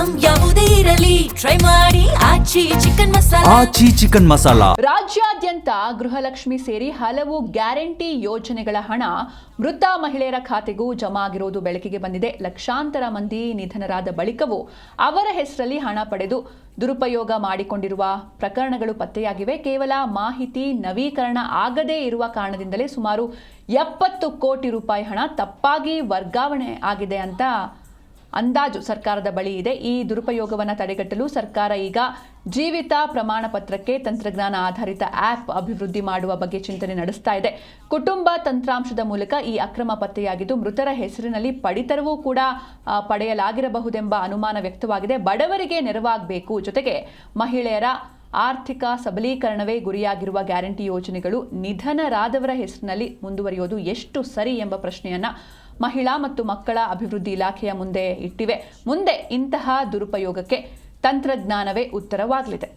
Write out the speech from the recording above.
Item ಯಾವುದೇ ಇರಲಿ try ಮಾಡಿ ಆಚಿ ಚಿಕನ್ ಮಸಾಲಾ. ರಾಜ್ಯಾದ್ಯಂತ ಗೃಹಲಕ್ಷ್ಮಿ ಸೇರಿ ಹಲವು ಗ್ಯಾರಂಟಿ ಯೋಜನೆಗಳ ಹಣ ಮೃತ ಮಹಿಳೆಯರ ಖಾತೆಗೂ ಜಮಾ ಆಗಿರುವುದು ಬೆಳಕಿಗೆ ಬಂದಿದೆ. ಲಕ್ಷಾಂತರ ಮಂದಿ ನಿಧನರಾದ ಬಳಿಕವೂ ಅವರ ಹೆಸರಲ್ಲಿ ಹಣ ಪಡೆದು ದುರುಪಯೋಗ ಮಾಡಿಕೊಂಡಿರುವ ಪ್ರಕರಣಗಳು ಪತ್ತೆಯಾಗಿವೆ. ಕೇವಲ ಮಾಹಿತಿ ನವೀಕರಣ ಆಗದೇ ಇರುವ ಕಾರಣದಿಂದಲೇ ಸುಮಾರು 70 ಕೋಟಿ ರೂಪಾಯಿ ಹಣ ತಪ್ಪಾಗಿ ವರ್ಗಾವಣೆ ಆಗಿದೆ ಅಂತ ಅಂದಾಜು ಸರ್ಕಾರದ ಬಳಿ ಇದೆ. ಈ ದುರುಪಯೋಗವನ್ನು ತಡೆಗಟ್ಟಲು ಸರ್ಕಾರ ಈಗ ಜೀವಿತ ಪ್ರಮಾಣ ಪತ್ರಕ್ಕೆ ತಂತ್ರಜ್ಞಾನ ಆಧಾರಿತ ಆ್ಯಪ್ ಅಭಿವೃದ್ಧಿ ಮಾಡುವ ಬಗ್ಗೆ ಚಿಂತನೆ ನಡೆಸ್ತಾ ಇದೆ. ಕುಟುಂಬ ತಂತ್ರಾಂಶದ ಮೂಲಕ ಈ ಅಕ್ರಮ ಪತ್ತೆಯಾಗಿದ್ದು ಮೃತರ ಹೆಸರಿನಲ್ಲಿ ಪಡಿತರವೂ ಕೂಡ ಪಡೆಯಲಾಗಿರಬಹುದೆಂಬ ಅನುಮಾನ ವ್ಯಕ್ತವಾಗಿದೆ. ಬಡವರಿಗೆ ನೆರವಾಗಬೇಕು, ಜೊತೆಗೆ ಮಹಿಳೆಯರ ಆರ್ಥಿಕ ಸಬಲೀಕರಣವೇ ಗುರಿಯಾಗಿರುವ ಗ್ಯಾರಂಟಿ ಯೋಜನೆಗಳು ನಿಧನರಾದವರ ಹೆಸರಿನಲ್ಲಿ ಮುಂದುವರಿಯೋದು ಎಷ್ಟು ಸರಿ ಎಂಬ ಪ್ರಶ್ನೆಯನ್ನ ಮಹಿಳಾ ಮತ್ತು ಮಕ್ಕಳ ಅಭಿವೃದ್ಧಿ ಇಲಾಖೆಯ ಮುಂದೆ ಇಟ್ಟಿವೆ. ಮುಂದೆ ಇಂತಹ ದುರುಪಯೋಗಕ್ಕೆ ತಂತ್ರಜ್ಞಾನವೇ ಉತ್ತರವಾಗಲಿದೆ.